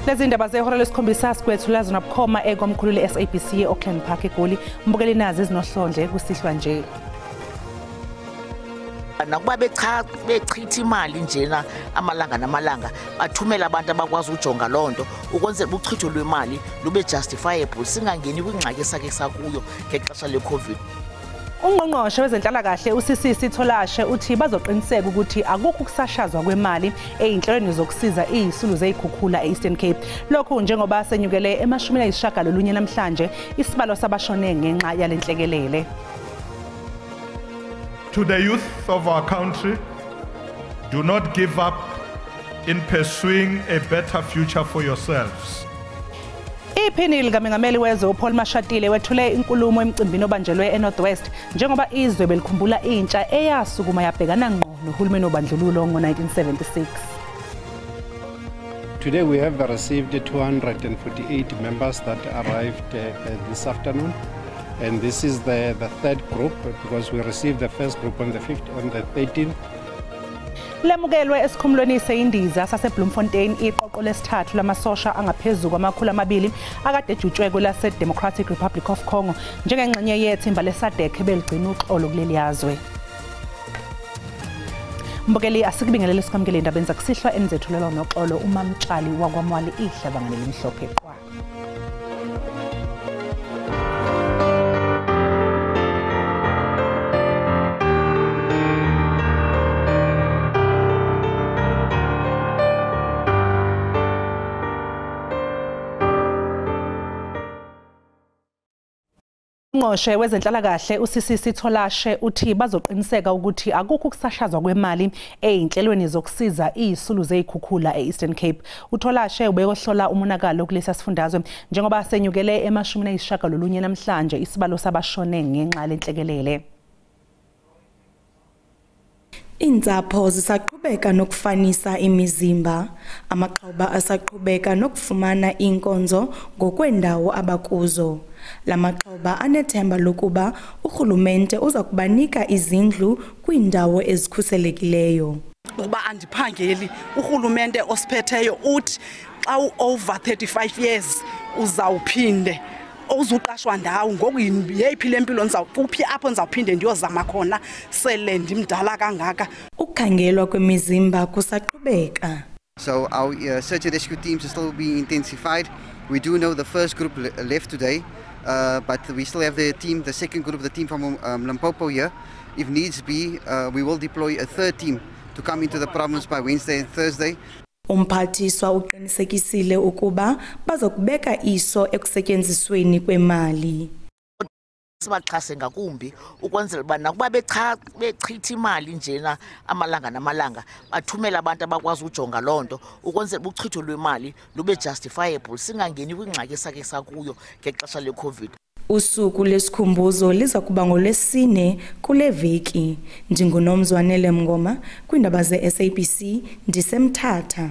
Lezi ndaba zehora lesikhombisa sikwethula zona bukhoma ekomkhulu le-SABC e-Auckland Park eGoli. Mbukeli nazi ezinohlonje kusihlwa nje. Nakuba bechitha imali njena amalanga namalanga bathumela abantu abakwazi ujonga lonto ukwenzela uchitho lwemali lube justifiable singangeni kwingxaki esake sakuyo ngexesha le-COVID. Ungqongqoshe wezenhlalakahle uSisisi Tholashe uthi bazoqiniseka ukuthi akukho ukusashazwa kwemali eyinhlelweni zokusiza izisulu zezikhukhula e-Eastern Cape. Lokhu njengoba senyukele e-19 namhlanje isibalo sabashone ngenxa yalenhlekelele. To the youth of our country, do not give up in pursuing a better future for yourselves. Iphini likaMengameli wezwe uPaul Mashatile wethule inkulumo emcimbini obanjelwe eNorthwest njengoba izwe belikhumbula intsha eyasukuma yabhekana ngqo nohulumeni obandlululo ngo-1976. Today we have received 248 members that arrived this afternoon. And this is the third group because we received the first group on the 13th. Lemukelwe esikhumulweni seyindiza saseBloemfontein iqoqo lesithathu lamasosha angaphezulu kwama200 akade ejutshwe kwelase Democratic Republic of Congo njengengxenye yethimba leSADC beligcina uxolo kuleli yazwe. Mbukeli asikubingelele sikwamukele indaba kusihlwa enizethulelwa noxolo uMamtshali wakwaMwali ihlabanga lelimhlophe qwa. Ungqongqoshe wezenhlalakahle uSisisi Tholashe uthi bazoqiniseka ukuthi akukho ukusashazwa kwemali eyinhlelweni zokusiza izisulu zezikhukhula e-Eastern Cape. uTholashe ubeyohlola umonakalo kulesi sifundazwe njengoba senyukele e-19 namhlanje isibalo sabashone ngenxa lenhlekelele. Inzapho zisaqhubeka nokufanisa imizimba, amaxhoba asaqhubeka nokufumana inkonzo ngokwendawo abakuzo. Lamaxhoba anethemba lokuba urhulumente uza kubanika izindlu kwiindawo ezikhuselekileyo. Uba andiphangeli urhulumente osiphetheyo uthi xa over 35 years uzawuphinde uzuqashwa ndawo ngoku yeyiphi lempilo ndizawuphi apho ndizawuphinde ndiyozama khona sele ndimdala kangaka. Ukukhangelwa kwemizimba kusaqhubeka. So our search and rescue teams are still being intensified. We do know the first group left today, but we still have the second group, the team from Limpopo here. If needs be, we will deploy a third team to come into the province by Wednesday and Thursday. Umphathiswa uqinisekisile ukuba bazokubeka iso ekusetyenzisweni kwemali. Sibaxhase ngakumbi ukwenzela uba nakuba bechitha imali njena amalanga namalanga bathumela abantu abakwazi ujonga lonto ukwenzela uchitho lwemali lube justifiable singangeni kwingxaki esake sakuyo ngexesha le-COVID. Usuku lesikhumbuzo liza kuba ngoLwesine kule veki. NdinguNomzwanele Mngoma kwiindaba ze-SABC ndisemthatha.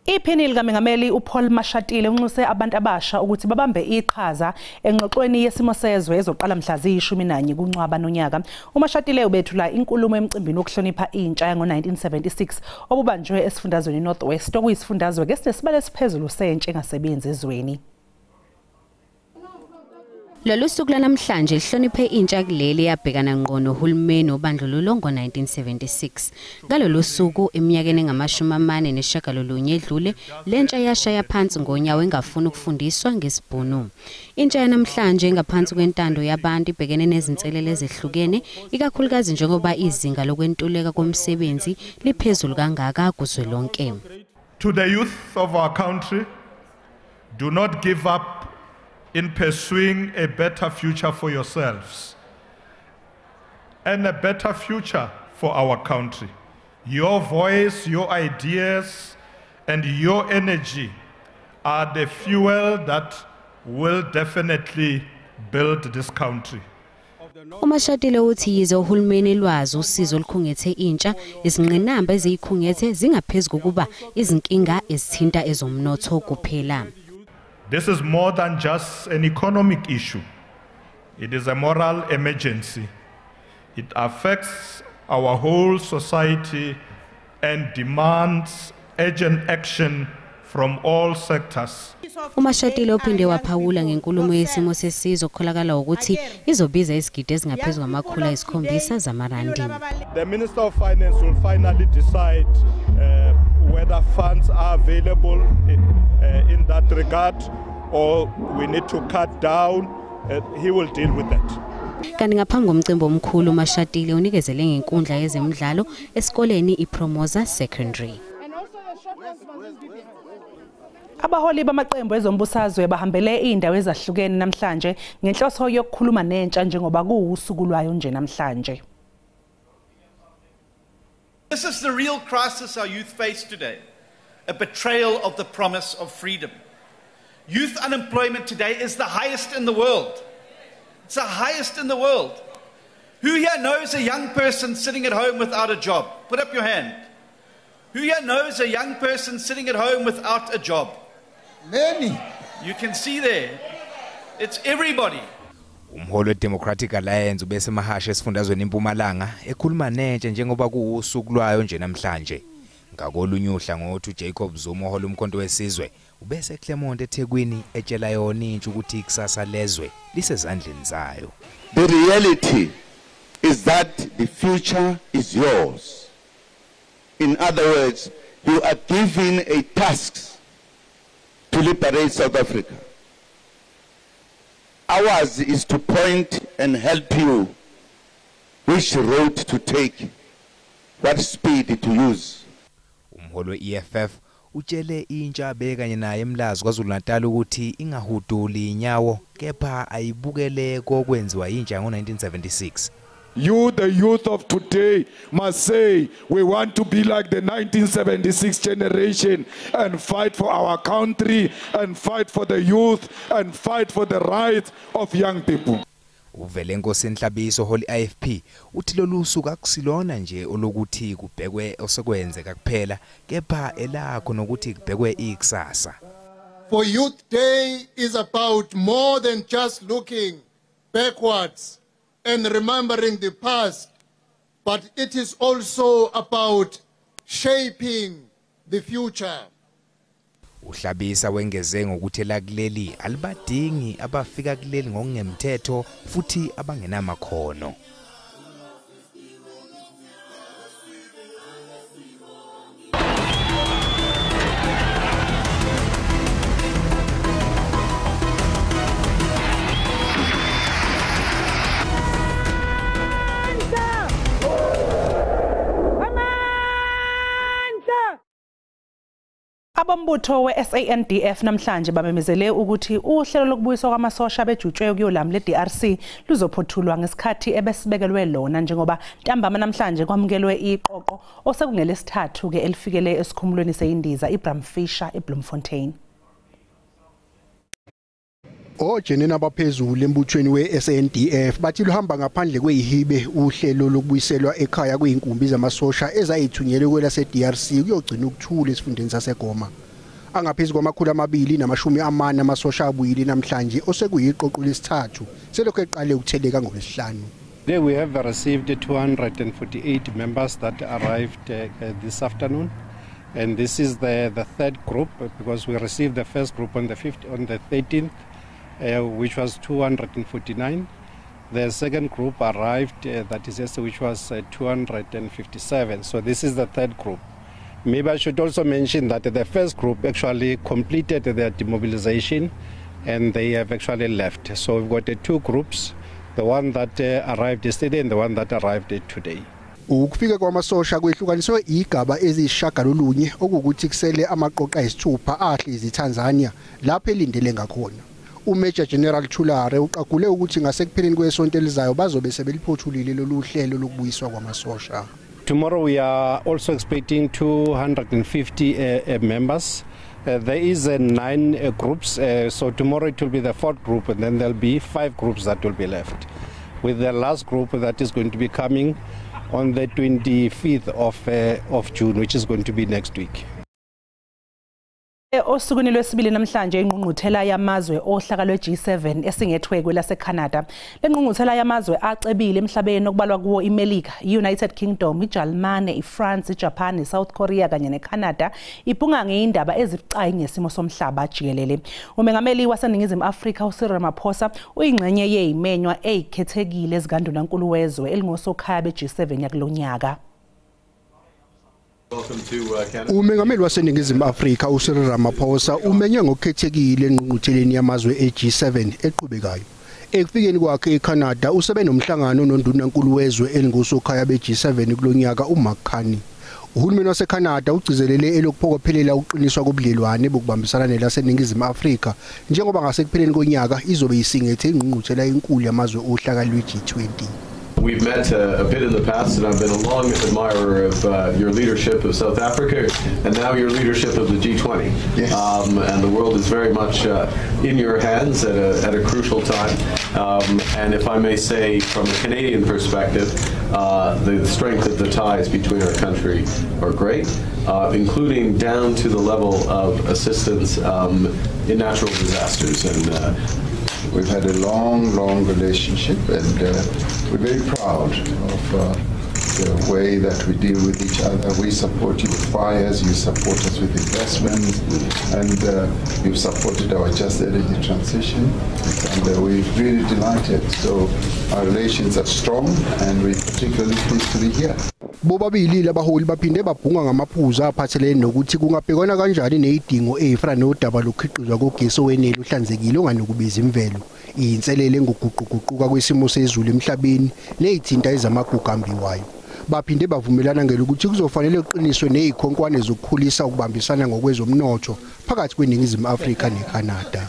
Iphini likaMengameli uPaul Mashatile unxuse abantu abasha ukuthi babambe iqhaza engxoxweni yesimo sezwe ezoqala mhla ziyi-11 kuNcwaba nonyaka. uMashatile ubethula inkulumo emcimbini wokuhlonipha intsha yango-1976 obubanjwe esifundazweni Northwest okuyisifundazwe ngesinesibalelo esiphezulu sentsha engasebenzi ezweni. Lolu suku lanamhlanje lihloniphe intsha kuleli yabhekana ngqo nohulumeni obandlululo ngo-1976. Ngalolu suku eminyakeni engama-49 edlule lentsha yashaya phansi ngonyawo engafuni ukufundiswa ngesibhunu. Intsha yanamhlanje engaphansi kwentando yabantu ibhekene nezinselele ezehlukene ikakhulukazi njengoba izinga lokwentuleka komsebenzi liphezulu kangaka kuzwelonke. To the youth of our country, do not give up in pursuing a better future for yourselves and a better future for our country. Your voice, your ideas, and your energy are the fuel that will definitely build this country. uMashatile uthi yize uhulumeni lwazi usizo olukhungethe intsha izingqinamba eziyikhungethe zingaphezulu kokuba izinkinga ezithinta ezomnotho kuphela. This is more than just an economic issue. It is a moral emergency. It affects our whole society and demands urgent action from all sectors. uMashatile uphinde waphawula ngenkulumo yesimo sesizwe okukholakala ukuthi izobiza izigidi ezingaphezulu kwama700 zamarandi. The Minister of Finance will finally decide whether funds are available in that regard or we need to cut down. He will deal with that. Kanti ngaphambi komcimbi omkhulu uMashatile unikezele ngenkundla yezemidlalo esikoleni iPromoza Secondary. Abaholi bamaqembu ezombusazwe bahambele indawo ezahlukene namhlanje ngenhloso yokukhuluma nentsha njengoba kuusuku lwayo nje namhlanje. This is the real crisis our youth face today, a betrayal of the promise of freedom. Youth unemployment today is the highest in the world. It's the highest in the world. Who here knows a young person sitting at home without a job? Put up your hand. Who here knows a young person sitting at home without a job? Many. You can see there. It's everybody. Umholi weDemocratic Alliance ubese mahashe esifundazweni eMpumalanga ekhuluma nentsha njengoba kuusuku lwayo nje namhlanje. Ngakolunye uhlangothi uJacob Zuma oholi umkhonto wesizwe ubese eClermont eThekwini etshela yona intsha ukuthi ikusasa lezwe lisezandleni zayo. The reality is that the future is yours. In other words, you are given a task to liberate South Africa. Ours is to point and help you which road to take, what speed to use. Umholi weEFF utshele intsha bekanye naye eMlazi KwaZulu-Natal ukuthi ingahuduli inyawo kepha ayibukele kokwenziwa intsha ngo1976. You, the youth of today, must say we want to be like the 1976 generation and fight for our country and fight for the youth and fight for the rights of young people. Uvele Nkosi Nhlabiso holi IFP uthi lolusuku akusilona nje olokuthi kubhekwe osekwenzeka kuphela kepha elakho nokuthi kubhekwe ikusasa. For Youth Day is about more than just looking backwards and remembering the past, but it is also about shaping the future. Uhlabisa wengeze ngokuthi lakuleli alibadingi abafika kuleli ngokungemthetho futhi abangenamakhono. Abombutho weSANDF namhlanje bamemezele ukuthi uhlelo lokubuyiswa kwamasosha bejutshwe kuyolamla leDRC luzophothulwa ngesikhathi ebesibekelwe lona njengoba ntambama namhlanje kwamukelwe iqoqo osekungelesithathu ke elifikele esikhumulweni seindiza iBram Fisher eBloemfontein. Ojenena abaphezulu embuthweni weSANDF bathi luhamba ngaphandle kweyihibe uhlelo lokubuyiselwa ekhaya kweinkumbi zamasosha ezayithunyelwe kwelaseDRC kuyogcina ukuthula esifundeni saseGoma. Angaphezulu kwama240 amasosha abuyile namhlanje osekuyiqoqo lesithathu selokho eqale ukutheleka ngolesihlanu. Today we have received 248 members that arrived this afternoon, and this is the third group because we received the first group on the 13th. Which was 249. The second group arrived, that is yesterday, which was 257. So this is the third group. Maybe I should also mention that the first group actually completed their demobilization and they have actually left. So we've got two groups, the one that arrived yesterday and the one that arrived today. Ukufika kwamasosha kwehlukaniswe igaba ezishagalolunye okukuthi kusele amaqoqo ayisithupha ahlezi eTanzania lapho elindele ngakhona. Major General Chulare uqagule ukuthi ngasekupheleni kwesonto elizayo bazobe sebeliphothulile lolu hlelo lokubuyiswa kwamasosha. Tomorrow we are also expecting 250 members. There is 9 groups, so tomorrow it will be the fourth group and then there'll be 5 groups that will be left. with the last group that is going to be coming on the 25th of June, which is going to be next week. Osukwini lwesibili namhlanje ingqungquthela yamazwe ohlaka lwe-G7 esingethwe laseCanada. Le ngqungquthela yamazwe acebile emhlabeni okubalwa kuwo iMelika, United Kingdom, iJalimane, iFrance, iJapan, iSouth Korea kanye neCanada iphunga ngeindaba ezibucayi ngesimo somhlaba jikelele. Umengameli waseNingizimu Afrika uCyril Ramaphosa uyingxenye yezimenywa ezikhethekile ezikandunakulu wezwe elingosokhaya be-G7 yakulonyaka. Umengameli waseNingizimu Afrika uCyril Ramaphosa umenye ngokukhethekile engqungqutheleni yamazwe e-G7 eqhubekayo. Ekufikeni kwakhe eCanada usebe nomhlangano nondunankulu wezwe elingosokhaya be-G7 kulonyaka uMark Carney. Uhulumeni waseCanada ugcizelele elokuphokophelela uqiniswa kobudlelwane bokubambisana nelaseNingizimu Afrika njengoba ngasekupheleni konyaka izobe isingethe ingqungquthela enkulu yamazwe ohlaka lwe-G20. We've met a bit in the past, and I've been a long admirer of your leadership of South Africa, and now your leadership of the G20. Yes. And the world is very much in your hands at a crucial time. And if I may say, from a Canadian perspective, the strength of the ties between our country are great, including down to the level of assistance in natural disasters. And we've had a long relationship, and we're very proud of the way that we deal with each other. We support you with fires, you support us with investments, and you've supported our just energy transition, and we're really delighted. So our relations are strong, and we're particularly pleased to be here. Bobabili labaholi baphinde babhunga ngamaphuzu aphathelene nokuthi kungabhekwana kanjani nezidingo ezifana nodaba lokukhiqizwa kogesi owenele uhlanzekile onganokubiza imvelo, inselele ngokuguquguquka kwesimo sezulu emhlabeni nezithinta ezamagugu ambiwayo. Baphinde bavumelana ngelokuthi kuzofanele kuqiniswe nezikhonkwane zokukhulisa ukubambisana ngokwezomnotho phakathi kweNingizimu Afrika neCanada.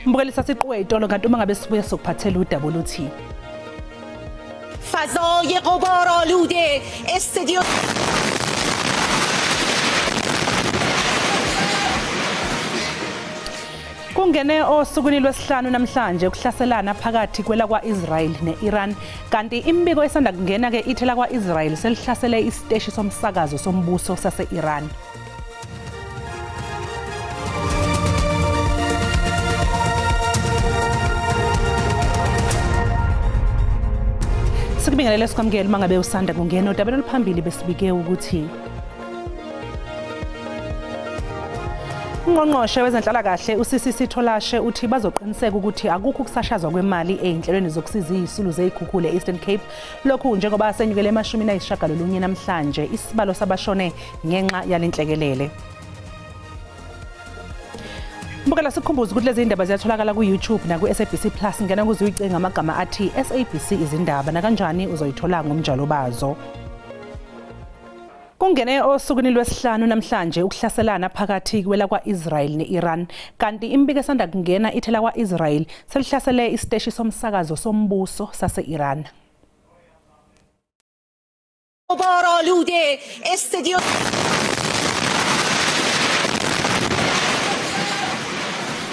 Mbukeli siqhubeka kanti uma ngabe sibuye sokuphathela udaba oluthi فضای غبار آلوده استادیوم Kungene osukwini lwesihlanu namhlanje ukuhlaselana phakathi kwela kwa-Israel ne-Iran kanti imbiko esanda kungena ke ithela kwa-Israel selihlasele isiteshi somsakazo sombuso sase-Iran. Sikubingelele sikwamukele mangabe usanda kungena udaba oluphambili besibike ukuthi Ungqongqoshe wezenhlalakahle uSisisi Tholashe uthi bazoqiniseka ukuthi akukho ukusashazwa kwemali ezinhlelweni zokusiza izisulu zeikhukhule eEastern Cape lokhu njengoba senyukele ama-19 namhlanje isibalo sabashone ngenxa yalenhlekelele. Mbukela sikhumbuza ukuthi lezi indaba ziyatholakala ku-YouTube na ku-SABC Plus ngena kuze uyicinga amagama athi SABC izindaba na kanjani uzoyithola ngomnjalo bazo. Kungene osukwini lwesihlanu namhlanje ukuhlaselana phakathi kwela kwa-Israel ne-Iran kanti imbiko esanda kungena ithela kwa-Israel selihlasele isiteshi somsakazo sombuso sase-Iran.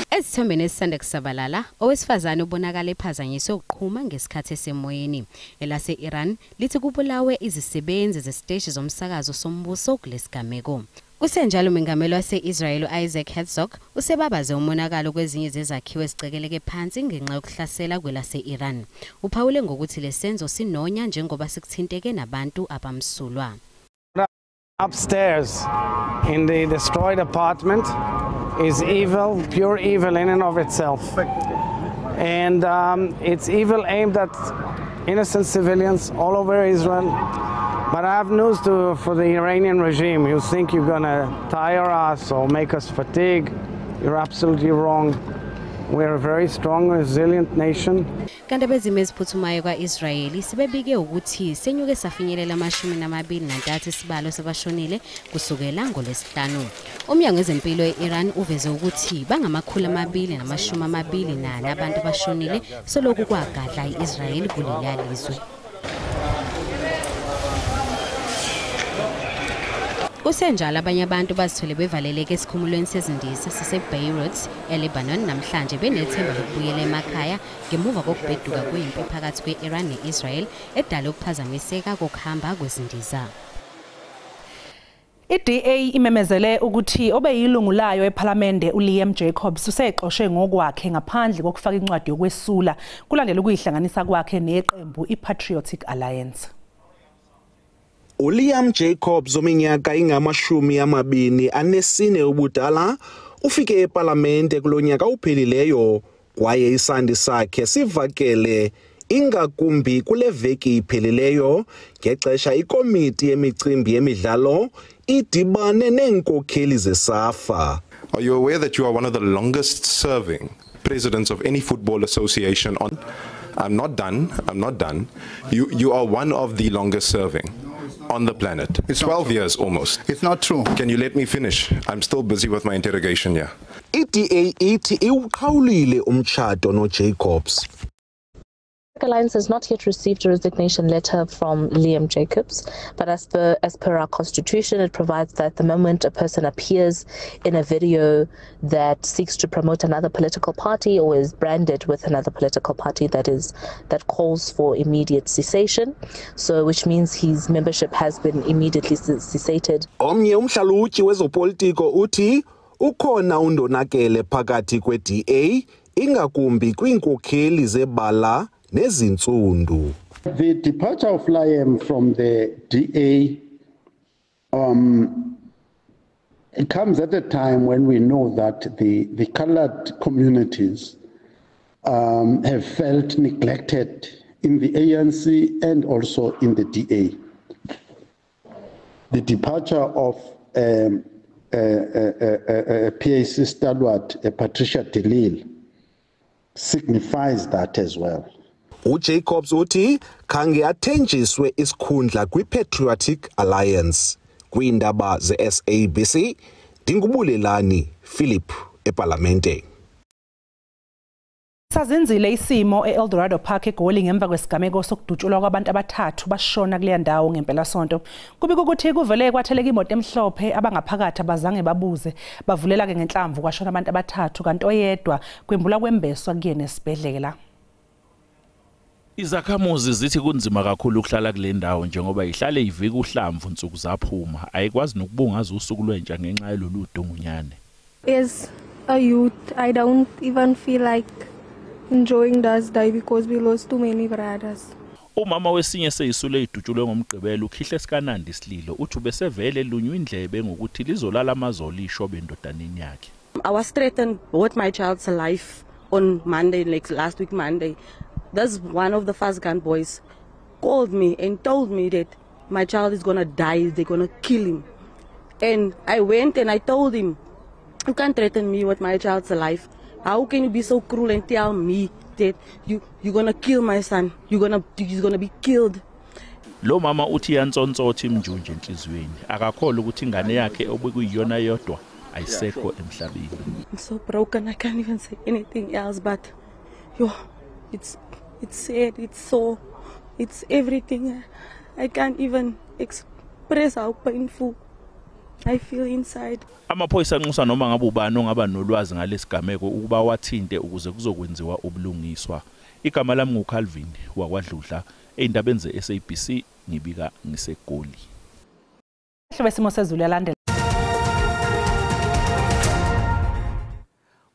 Esithembeni esisanda kusabalala owesifazane ubonakala ephazanyiswe ukuqhuma ngesikhathi esemoyeni elase-Iran lithi kubulawe izisebenzi zesiteshi zomsakazo sombuso kulesigameko. Kusenjalo umengameli wase-Israel Isaac Herzog usebabaze umonakalo kwezinye zezakhiwo ezicekeleke phansi ngenxa yokuhlasela kwelase-Iran. Uphawule ngokuthi lesenzo sinonya njengoba sikuthinteke nabantu abamsulwa. Upstairs in the destroyed apartment is evil, pure evil in and of itself. And it's evil aimed at innocent civilians all over Israel. But I have news for the Iranian regime. You think you're going to tire us or make us fatigue? You're absolutely wrong. We're a very strong, resilient nation. Kanti abezimo eziphuthumayo kwa-Israeli sebebike ukuthi senyuke safinyelela 23 isibalo sabashonile kusukela ngoLwesihlanu. Umnyango wezempilo e-Iran uveze ukuthi bangama-224 abantu bashonile solokhu kwagadla i-Israel kuleli lizwe. Kusenjalo abanye abantu bazithole bevaleleke esikhumulweni sezindiza sase-Beirut eLebanon namhlanje benethemba lokubuyela emakhaya ngemuva kokubheduka kwempi phakathi kwe-Iran ne-Israel edala ukuphazamiseka kokuhamba kwezindiza. I-DA imemezele ukuthi obeyilungu layo ePhalamende uLiam Jacobs usexoshwe ngokwakhe ngaphandle kokufaka incwadi yokwesula kulandela ukuyihlanganisa kwakhe neqembu iPatriotic Alliance. uLiam Jacobs ominyaka ingama-24 ubudala ufike ePhalamende kulonyaka uphelileyo kwaye isandi sakhe sivakele ingakumbi kule veki iphelileyo ngexesha ikomiti yemicimbi yemidlalo idibane neenkokheli zeSAFA. Are you aware that you are one of the longest serving presidents of any football association on? I'm not done. You are one of the longest serving on the planet. It's 12 years almost. It's not true. Can you let me finish? I'm still busy with my interrogation here. I-DA ithi iwuqhawulile umtshato noJacobs. Alliance has not yet received a resignation letter from Liam Jacobs, but as per our constitution, it provides that the moment a person appears in a video that seeks to promote another political party or is branded with another political party that calls for immediate cessation, so which means his membership has been immediately cessated. Omnye umhlalutyi wezopolitiko uthi ukhona undonakele phakathi kwe-DA ingakumbi kwiinkokheli zebala nezintsundu. The departure of Liam from the DA it comes at a time when we know that the colored communities have felt neglected in the ANC and also in the DA. The departure of PAC stalwart Patricia de Lille signifies that as well. uJacobs uthi khange athenjiswe isikhundla kwiPatriotic Alliance. Kwiindaba ze-SABC, Ndingubulelani Philip ePhalamende. Sazinzile isimo eEldorado Park eGoli ngemva kwesigameko sokudutshulwa kwabantu abathathu bashona kule ndawo ngempelasonto. Kubika ukuthi kuvele kwatheleka imoto emhlophe abangaphakathi abazange babuze bavulela ke ngenhlamvu kwashona abantu abathathu kanti oyedwa kwembula kwembeswa kuyena esibhedlela. Izakhamuzi zithi kunzima kakhulu ukuhlala kule ndawo njengoba ihlale ivika uhlamvu insuku zaphuma ayikwazi nokubungaza usuku lwentsha ngenxa yololu dungunyane. As a youth, I don't even feel like enjoying this day because we lost too many brothers. Umama wesinye seyisule idutshulwe ngomgqibelo ukhihle sikanandi Sililo uthi besevele lunywa indlebe ngokuthi lizolala amazolo ishobe endodaneni yakhe. I was threatened with my child's life on Monday, like last week Monday. There's one of the first gun boys called me and told me that my child is gonna die, they're gonna kill him. And I went and I told him, you can't threaten me with my child's life. How can you be so cruel and tell me that you're gonna kill my son? He's gonna be killed. Lo mama uthi yantsontsotha imnjunje enhlizweni akakholwa ukuthi ingane yakhe obekuyiyona yodwa ayisekho emhlabeni. I'm so broken, I can't even say anything else, but it's sad, it's everything. I can't even express how painful I feel inside. Amaphoyisa anxusa noma ngabe ubani ongaba nolwazi ngalesigameko ukuba wathinte ukuze kuzokwenziwa ubulungiswa. Igama lami nguCalvin wakwaDludla eindabeni ze-SABC ngibika ngiseGoli. Hlobo simo sezulu yalandela.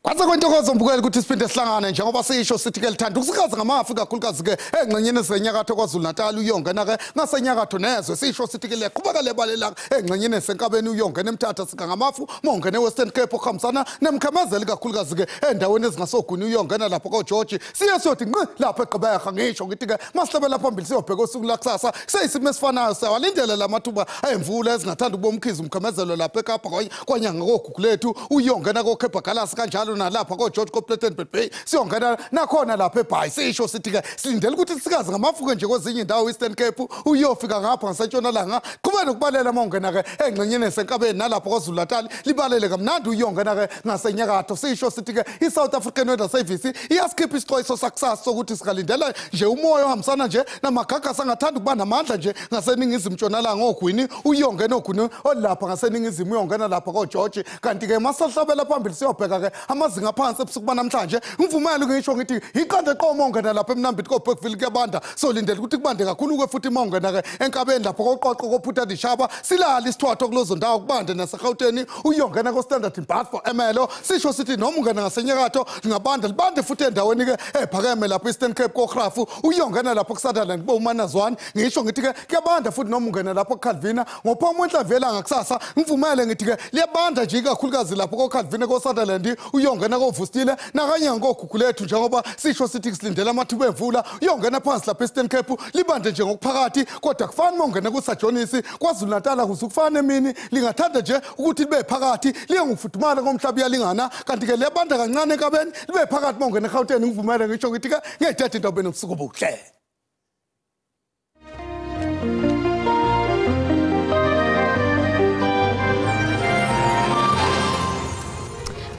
Kwase kwentokozo mbukeli ukuthi siphinde sihlangane njengoba sisho sithi ke lithanda ukusikaza ngamafu kakhulukazi ke engxenyeni zenyakatho KwaZulu Natal uyongena ke ngasenyakatho nezwe sisho sithi ke leqhubeka lebalela engxenyeni senkabeni uyongena eMthatha sika ngamafu mongene Western Cape okhambisana nemkhemezeli kakhulukazi ke endaweni ezingasoguni uyongena lapho koGeorge siye sothi ngqi lapha eGqeberha ngisho ngithi ke masihlebela phambili siyobheka usuku lakusasa seyisimo esifanayo sawalindele lamathuba emvula ezingathanda ukubomkhiza umkhemezelo lapha eKapa kwanyanga kogugulethu uyongena koKhebhagalasi kanjalo siyongena lapha ko George Copleton Bay siyongena nakhona lapha eBhayi sisho sithi ke silindele ukuthi sikazi ngamafuke nje kwezinye indawo Eastern Cape uyofika ngapha ngasentshonalanga kuba nokubalela mongena ke engxenyeni senkabeni nalapha kwaZulu Natal libalele kamnandi uyongena ke ngasenyakatho sisho sithi ke iSouth African Weather Service iyaskipha isixwayiso sakusasa sokuthi sikalindela nje umoya ohambisana nje namagaga sangathanda ukuba namandla nje ngaseningizimu ntshonalanga ogwini uyongena ogwini olapha ngaseningizimu uyongena lapha ko George kanti ke masahlabela phambili siyobheka ke amazinga phansi ebusuku namhlanje ngivumela ngisho ngithi iqanda qomo ongena lapha eMnambithi ko Bergville kuyabanda solindela ukuthi kubande kakhulu ke futhi mongena ke enkabeni lapha koqoqo kophutha dishaba silala isithwatho kulozo ndawo kubande naseGauteng uyongena ko Standard Bath for Emelo sisho sithi noma ungena ngasenyakatho ngabanda libande futhi endaweni ke ephakeme lapha Eastern Cape ko Grafu uyongena lapha kuSutherland bo Manazwane ngisho ngithi ke kuyabanda futhi noma ungena lapha eCalvina ngophoma enhlavela ngakusasa ngivumele ngithi ke liyabanda nje kakhulukazi lapha ko Calvina ko Sutherland uyongena ko Vustile nakanye ngogugulethu njengoba sisho sithi silindela amathuba emvula uyongena phansi lapha Eastern Cape libande nje ngokuphakathi kodwa kufana mongena ku Sajonisi kwaZulu Natal kuzukufana emini lingathanda nje ukuthi libe phakathi liye ngufudumala komhlaba yalingana kanti ke lebanda kancane kabeni libe phakathi mongena eGauteng ngivumela ngisho ukuthi ke ngiyayithatha into beno busuku obuhle.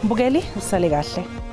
Mbukeli usale kahle.